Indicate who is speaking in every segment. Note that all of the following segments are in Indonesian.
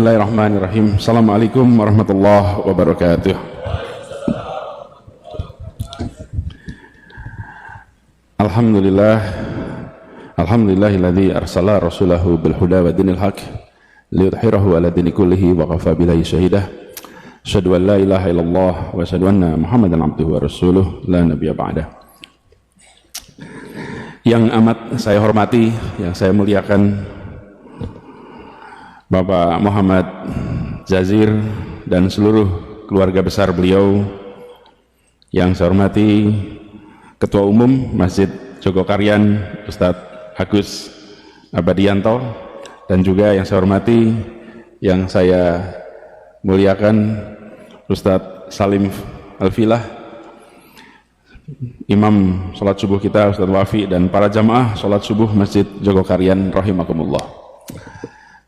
Speaker 1: Bismillahirrahmanirrahim. Assalamualaikum warahmatullahi wabarakatuh. Alhamdulillah. Alhamdulillahilladzi arsala rasulahu bil huda wa dinil haq liyudhhirahu ala dini kullihi wa kafa billahi syahidah. Asyhadu an la ilaha illallah wa asyhadu anna Muhammadan abduhu wa rasuluh la nabiyya ba'dah. Yang amat saya hormati, yang saya muliakan, Bapak Muhammad Jazir dan seluruh keluarga besar beliau. Yang saya hormati Ketua Umum Masjid Jogokarian Ustadz Agus Abadianto, dan juga yang saya hormati, yang saya muliakan Ustadz Salim Alfilah, Imam sholat subuh kita Ustadz Wafi, dan para jamaah sholat subuh Masjid Jogokarian rahimakumullah.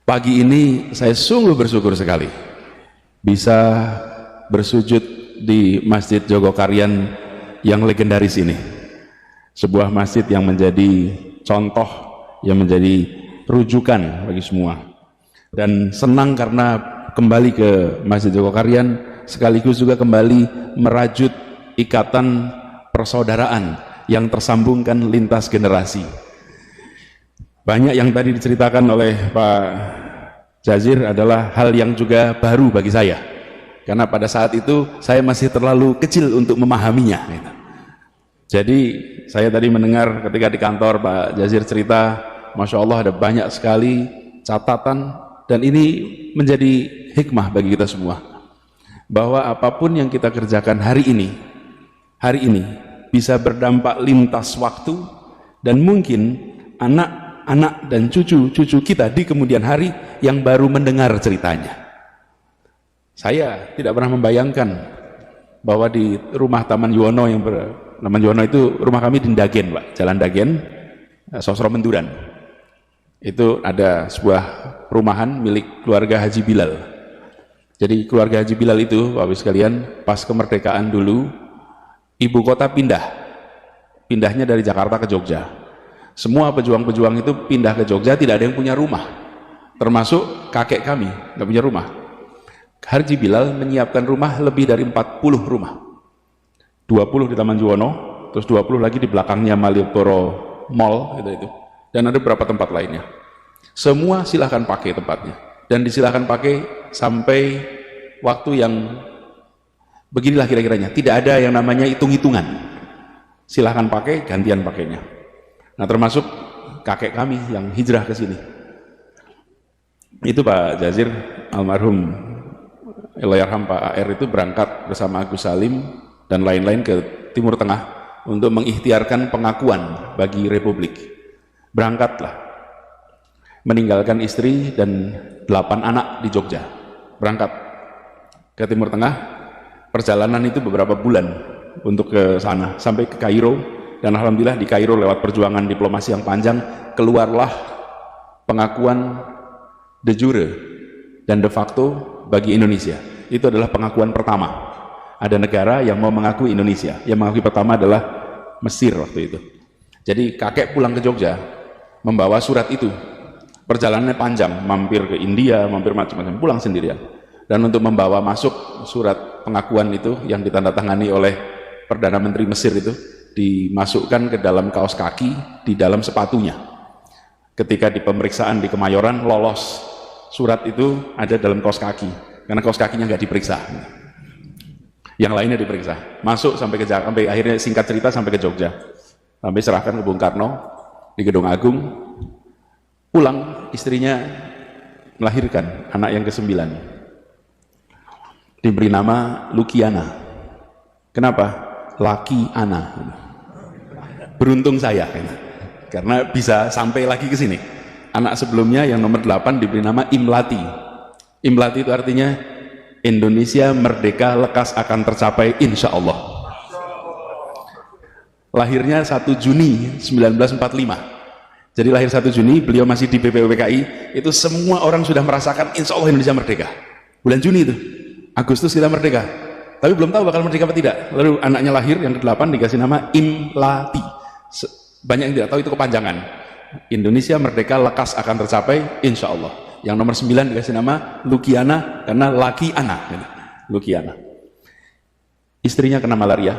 Speaker 1: Pagi ini saya sungguh bersyukur sekali bisa bersujud di Masjid Jogokarian yang legendaris ini. Sebuah masjid yang menjadi contoh, yang menjadi rujukan bagi semua. Dan senang karena kembali ke Masjid Jogokarian, sekaligus juga kembali merajut ikatan persaudaraan yang tersambungkan lintas generasi. Banyak yang tadi diceritakan oleh Pak Jazir adalah hal yang juga baru bagi saya, karena pada saat itu saya masih terlalu kecil untuk memahaminya. Jadi saya tadi mendengar ketika di kantor Pak Jazir cerita, Masya Allah ada banyak sekali catatan, dan ini menjadi hikmah bagi kita semua, bahwa apapun yang kita kerjakan hari ini bisa berdampak lintas waktu, dan mungkin anak dan cucu-cucu kita di kemudian hari yang baru mendengar ceritanya. Saya tidak pernah membayangkan bahwa di rumah Taman Yuwono, Taman Yuwono itu rumah kami di Dagen, Pak, Jalan Dagen, Sosro Menduran. Itu ada sebuah perumahan milik keluarga Haji Bilal. Jadi keluarga Haji Bilal itu, Bapak sekalian, pas kemerdekaan dulu, ibu kota pindahnya dari Jakarta ke Jogja. Semua pejuang-pejuang itu pindah ke Jogja, tidak ada yang punya rumah, termasuk kakek kami, nggak punya rumah. Haji Bilal menyiapkan rumah lebih dari 40 rumah, 20 di Taman Juwono, terus 20 lagi di belakangnya Malioboro Mall itu. Dan ada beberapa tempat lainnya. Semua silahkan pakai tempatnya, dan disilahkan pakai sampai waktu yang beginilah kira-kiranya. Tidak ada yang namanya hitung-hitungan, silahkan pakai, gantian pakainya. Nah, termasuk kakek kami yang hijrah ke sini. Itu Pak Jazir, almarhum Allahyarham Pak AR itu berangkat bersama Agus Salim dan lain-lain ke Timur Tengah untuk mengikhtiarkan pengakuan bagi Republik. Berangkatlah, meninggalkan istri dan 8 anak di Jogja. Berangkat ke Timur Tengah. Perjalanan itu beberapa bulan untuk ke sana, sampai ke Kairo. Dan alhamdulillah di Kairo lewat perjuangan diplomasi yang panjang, keluarlah pengakuan de jure dan de facto bagi Indonesia. Itu adalah pengakuan pertama. Ada negara yang mau mengakui Indonesia. Yang mengakui pertama adalah Mesir waktu itu. Jadi kakek pulang ke Jogja membawa surat itu. Perjalanannya panjang, mampir ke India, mampir macam-macam, pulang sendirian. Dan untuk membawa masuk surat pengakuan itu yang ditandatangani oleh Perdana Menteri Mesir itu, dimasukkan ke dalam kaos kaki di dalam sepatunya. Ketika di pemeriksaan di Kemayoran lolos, surat itu ada dalam kaos kaki, karena kaos kakinya nggak diperiksa, yang lainnya diperiksa. Masuk sampai akhirnya singkat cerita sampai ke Jogja, sampai serahkan ke Bung Karno di Gedung Agung. Pulang, istrinya melahirkan anak yang ke-9, diberi nama Lukiana. Kenapa? Laki Ana. Beruntung saya, karena bisa sampai lagi ke sini. Anak sebelumnya yang nomor 8 diberi nama Imlati. Imlati itu artinya Indonesia merdeka lekas akan tercapai insya Allah. Lahirnya 1 Juni 1945. Jadi lahir 1 Juni, beliau masih di BPUPKI, itu semua orang sudah merasakan insya Allah Indonesia merdeka. Bulan Juni itu, Agustus kita merdeka. Tapi belum tahu bakal merdeka apa tidak. Lalu anaknya lahir yang ke-8 dikasih nama Imlati. Banyak yang tidak tahu itu kepanjangan. Indonesia merdeka lekas akan tercapai insya Allah. Yang nomor 9 dikasih nama Lukiana karena laki anak. Lukiana. Istrinya kena malaria,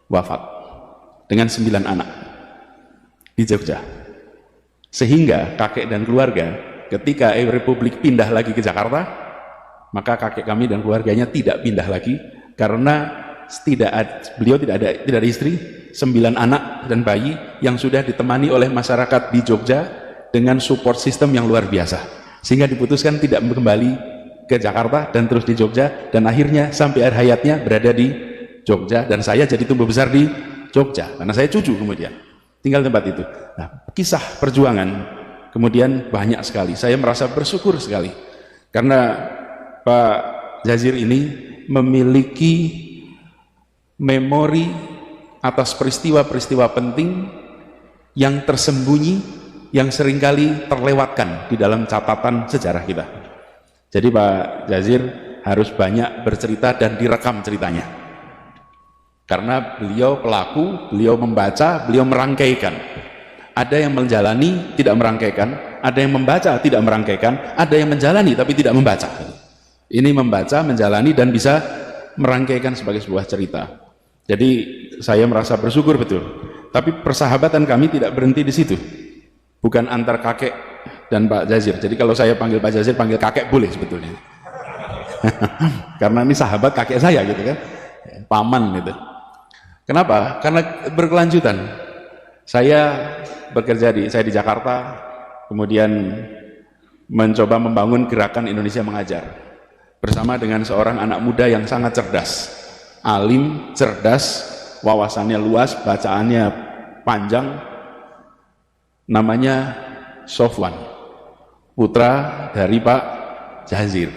Speaker 1: wafat dengan 9 anak di Jogja. Sehingga kakek dan keluarga ketika Republik pindah lagi ke Jakarta, maka kakek kami dan keluarganya tidak pindah lagi karena beliau tidak ada istri, 9 anak dan bayi yang sudah ditemani oleh masyarakat di Jogja dengan support system yang luar biasa, sehingga diputuskan tidak kembali ke Jakarta dan terus di Jogja, dan akhirnya sampai akhir hayatnya berada di Jogja, dan saya jadi tumbuh besar di Jogja karena saya cucu kemudian tinggal di tempat itu. Nah, kisah perjuangan kemudian banyak sekali. Saya merasa bersyukur sekali karena Pak Jazir ini memiliki memori atas peristiwa-peristiwa penting yang tersembunyi, yang seringkali terlewatkan di dalam catatan sejarah kita. Jadi Pak Jazir harus banyak bercerita dan direkam ceritanya, karena beliau pelaku, beliau membaca, beliau merangkaikan. Ada yang menjalani tidak merangkaikan, ada yang membaca tidak merangkaikan, ada yang menjalani tapi tidak membaca. Ini membaca, menjalani, dan bisa merangkaikan sebagai sebuah cerita. Jadi saya merasa bersyukur betul. Tapi persahabatan kami tidak berhenti di situ. Bukan antar kakek dan Pak Jazir. Jadi kalau saya panggil Pak Jazir, panggil kakek boleh sebetulnya. Karena ini sahabat kakek saya gitu kan. Paman gitu. Kenapa? Karena berkelanjutan. Saya bekerja saya di Jakarta, kemudian mencoba membangun gerakan Indonesia Mengajar bersama dengan seorang anak muda yang sangat cerdas, alim, cerdas, wawasannya luas, bacaannya panjang, namanya Sofwan, putra dari Pak Jazir.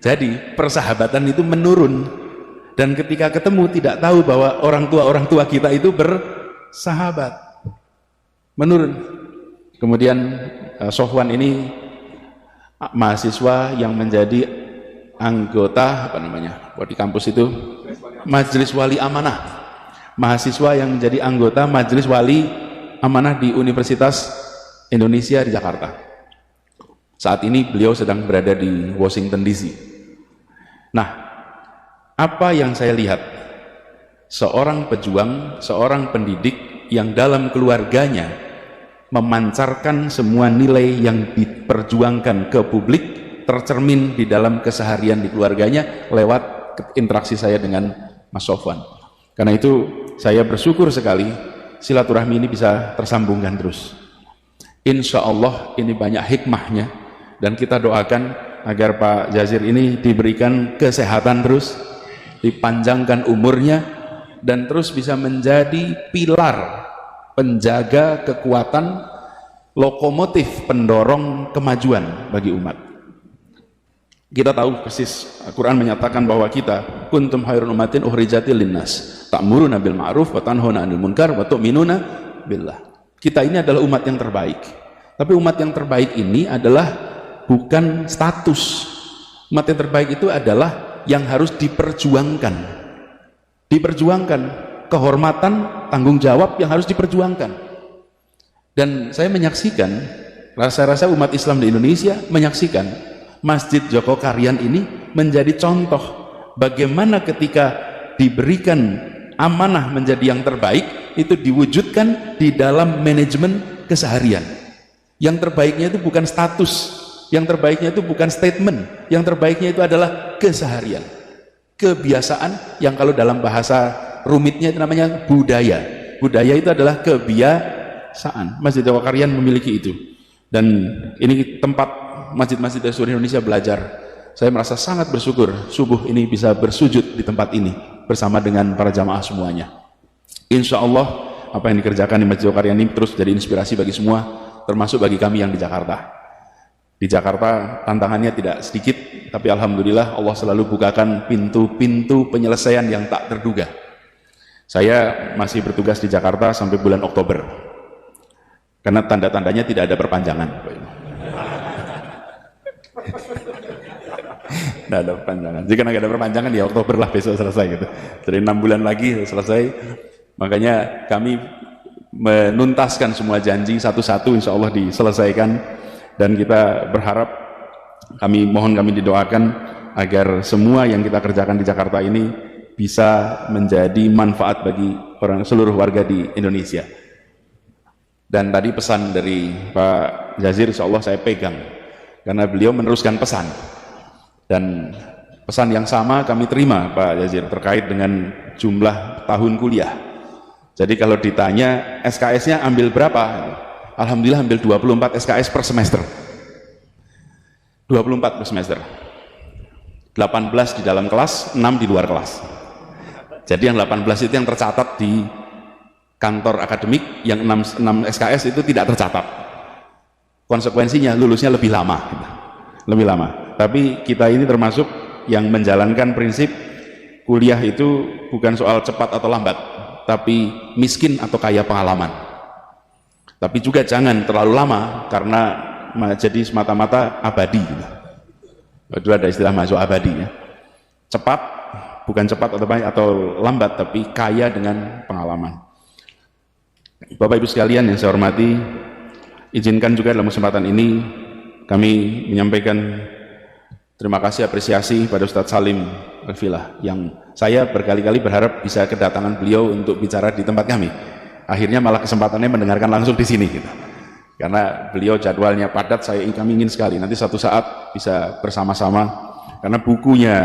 Speaker 1: Jadi persahabatan itu menurun, dan ketika ketemu tidak tahu bahwa orang tua kita itu bersahabat, menurun. Kemudian Sofwan ini mahasiswa yang menjadi anggota di kampus itu Majelis Wali Amanah, mahasiswa yang menjadi anggota Majelis Wali Amanah di Universitas Indonesia di Jakarta. Saat ini beliau sedang berada di Washington DC. Nah, apa yang saya lihat? Seorang pejuang, seorang pendidik yang dalam keluarganya memancarkan semua nilai yang diperjuangkan ke publik, tercermin di dalam keseharian di keluarganya lewat interaksi saya dengan Mas Sofwan. Karena itu saya bersyukur sekali silaturahmi ini bisa tersambungkan terus. Insya Allah ini banyak hikmahnya, dan kita doakan agar Pak Jazir ini diberikan kesehatan terus, dipanjangkan umurnya, dan terus bisa menjadi pilar penjaga kekuatan, lokomotif pendorong kemajuan bagi umat. Kita tahu persis Al-Quran menyatakan bahwa kita kuntum khairun ummatin ukhrijatil linnas ta'muruna bil ma'ruf wa tanhauna 'anil munkar wa tu'minuna billah. Kita ini adalah umat yang terbaik. Tapi umat yang terbaik ini adalah bukan status. Umat yang terbaik itu adalah yang harus diperjuangkan. Diperjuangkan, kehormatan, tanggung jawab yang harus diperjuangkan. Dan saya menyaksikan, rasa-rasa umat Islam di Indonesia menyaksikan Masjid Joko Karyan ini menjadi contoh bagaimana ketika diberikan amanah menjadi yang terbaik, itu diwujudkan di dalam manajemen keseharian. Yang terbaiknya itu bukan status, yang terbaiknya itu bukan statement, yang terbaiknya itu adalah keseharian, kebiasaan, yang kalau dalam bahasa rumitnya itu namanya budaya. Budaya itu adalah kebiasaan. Masjid Joko Karyan memiliki itu, dan ini tempat masjid-masjid dari seluruh Indonesia belajar. Saya merasa sangat bersyukur subuh ini bisa bersujud di tempat ini bersama dengan para jamaah semuanya. Insya Allah apa yang dikerjakan di Masjid Joko Karyan ini terus jadi inspirasi bagi semua, termasuk bagi kami yang di Jakarta. Di Jakarta tantangannya tidak sedikit, tapi alhamdulillah Allah selalu bukakan pintu-pintu penyelesaian yang tak terduga. Saya masih bertugas di Jakarta sampai bulan Oktober, karena tanda-tandanya tidak ada perpanjangan. Tidak ada perpanjangan. Jika tidak ada perpanjangan ya Oktober lah, besok selesai gitu. Jadi 6 bulan lagi selesai. Makanya kami menuntaskan semua janji satu-satu, insya Allah diselesaikan. Dan kita berharap, kami didoakan agar semua yang kita kerjakan di Jakarta ini bisa menjadi manfaat bagi seluruh warga di Indonesia. Dan tadi pesan dari Pak Jazir, insya Allah saya pegang, karena beliau meneruskan pesan. Dan pesan yang sama kami terima Pak Jazir terkait dengan jumlah tahun kuliah. Jadi kalau ditanya SKS-nya ambil berapa? Alhamdulillah ambil 24 SKS per semester. 24 per semester. 18 di dalam kelas, 6 di luar kelas. Jadi yang 18 itu yang tercatat di kantor akademik, yang 6 SKS itu tidak tercatat. Konsekuensinya lulusnya lebih lama. Lebih lama. Tapi kita ini termasuk yang menjalankan prinsip kuliah itu bukan soal cepat atau lambat, tapi miskin atau kaya pengalaman. Tapi juga jangan terlalu lama, karena jadi semata-mata abadi. Itu ada istilah mahasiswa abadi ya. Cepat, bukan cepat atau lambat, tapi kaya dengan pengalaman. Bapak Ibu sekalian yang saya hormati, izinkan juga dalam kesempatan ini kami menyampaikan terima kasih, apresiasi pada Ustadz Salim Al-Filah, yang saya berkali-kali berharap bisa kedatangan beliau untuk bicara di tempat kami. Akhirnya malah kesempatannya mendengarkan langsung di sini gitu. Karena beliau jadwalnya padat, kami ingin sekali nanti suatu saat bisa bersama-sama, karena bukunya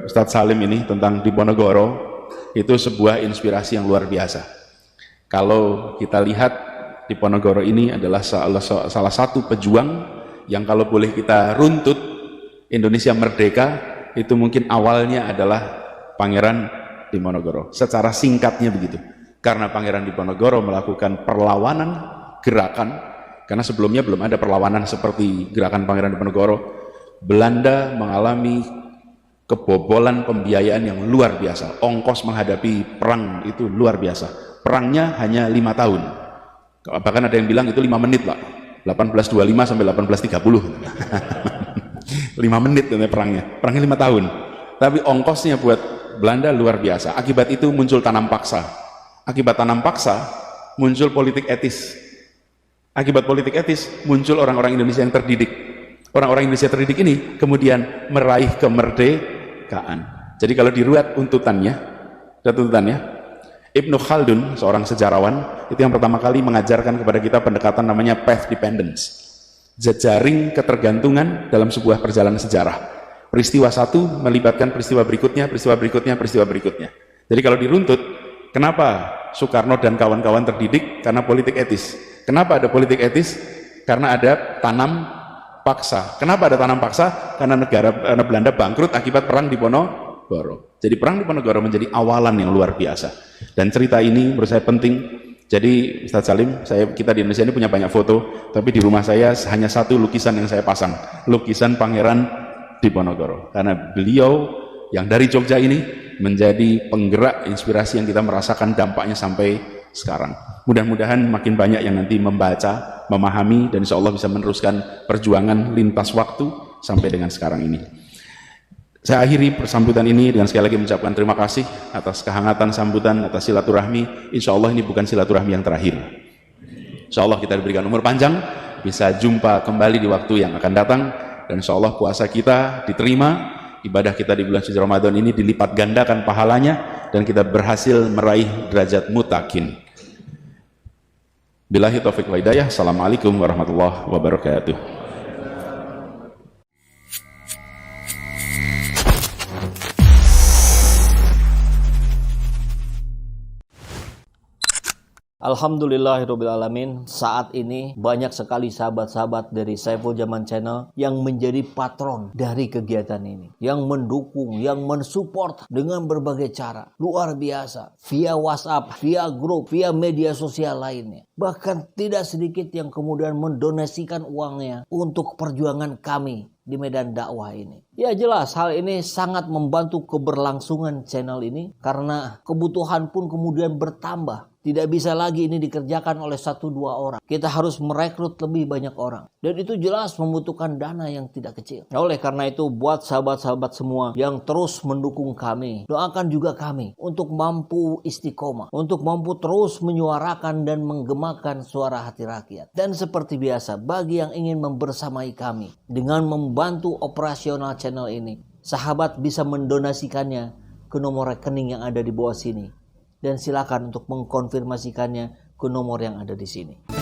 Speaker 1: Ustadz Salim ini tentang Diponegoro itu sebuah inspirasi yang luar biasa. Kalau kita lihat, Diponegoro ini adalah salah satu pejuang yang kalau boleh kita runtut, Indonesia merdeka itu mungkin awalnya adalah Pangeran Diponegoro. Secara singkatnya begitu. Karena Pangeran Diponegoro melakukan perlawanan gerakan, karena sebelumnya belum ada perlawanan seperti gerakan Pangeran Diponegoro, Belanda mengalami kebobolan pembiayaan yang luar biasa. Ongkos menghadapi perang itu luar biasa. Perangnya hanya 5 tahun. Bahkan ada yang bilang itu 5 menit Pak. 1825 sampai 1830. 5 menit perangnya. Perangnya 5 tahun. Tapi ongkosnya buat Belanda luar biasa. Akibat itu muncul tanam paksa. Akibat tanam paksa muncul politik etis. Akibat politik etis muncul orang-orang Indonesia yang terdidik. Orang-orang Indonesia terdidik ini kemudian meraih kemerdekaan. Jadi kalau diruat tuntutannya, Ibnu Khaldun, seorang sejarawan, itu yang pertama kali mengajarkan kepada kita pendekatan namanya path dependence, jejaring ketergantungan dalam sebuah perjalanan sejarah. Peristiwa satu melibatkan peristiwa berikutnya, peristiwa berikutnya, peristiwa berikutnya. Jadi kalau diruntut, kenapa Soekarno dan kawan-kawan terdidik? Karena politik etis. Kenapa ada politik etis? Karena ada tanam paksa. Kenapa ada tanam paksa? Karena negara Belanda bangkrut akibat perang Diponegoro. Jadi perang Diponegoro menjadi awalan yang luar biasa. Dan cerita ini menurut saya penting. Jadi Ustadz Salim, kita di Indonesia ini punya banyak foto, tapi di rumah saya hanya satu lukisan yang saya pasang, lukisan Pangeran Diponegoro. Karena beliau yang dari Jogja ini menjadi penggerak inspirasi yang kita merasakan dampaknya sampai sekarang. Mudah-mudahan makin banyak yang nanti membaca, memahami, dan insya Allah bisa meneruskan perjuangan lintas waktu sampai dengan sekarang ini. Saya akhiri persambutan ini dengan sekali lagi mengucapkan terima kasih atas kehangatan sambutan, atas silaturahmi. Insya Allah ini bukan silaturahmi yang terakhir. Insya Allah kita diberikan umur panjang, bisa jumpa kembali di waktu yang akan datang, dan insya Allah puasa kita diterima, ibadah kita di bulan suci Ramadan ini dilipat gandakan pahalanya, dan kita berhasil meraih derajat mutakin. Billahi taufiq wal hidayah. Assalamualaikum warahmatullahi wabarakatuh.
Speaker 2: Alhamdulillahirrabbilalamin, saat ini banyak sekali sahabat-sahabat dari Saiful Zaman Channel yang menjadi patron dari kegiatan ini, yang mendukung, yang mensupport dengan berbagai cara. Luar biasa, via WhatsApp, via grup, via media sosial lainnya. Bahkan tidak sedikit yang kemudian mendonasikan uangnya untuk perjuangan kami di medan dakwah ini. Ya jelas hal ini sangat membantu keberlangsungan channel ini, karena kebutuhan pun kemudian bertambah. Tidak bisa lagi ini dikerjakan oleh 1-2 orang. Kita harus merekrut lebih banyak orang. Dan itu jelas membutuhkan dana yang tidak kecil. Oleh karena itu, buat sahabat-sahabat semua yang terus mendukung kami, doakan juga kami untuk mampu istiqomah, untuk mampu terus menyuarakan dan menggemakan suara hati rakyat. Dan seperti biasa, bagi yang ingin membersamai kami dengan membantu operasional channel ini, sahabat bisa mendonasikannya ke nomor rekening yang ada di bawah sini. Dan silakan untuk mengkonfirmasikannya ke nomor yang ada di sini.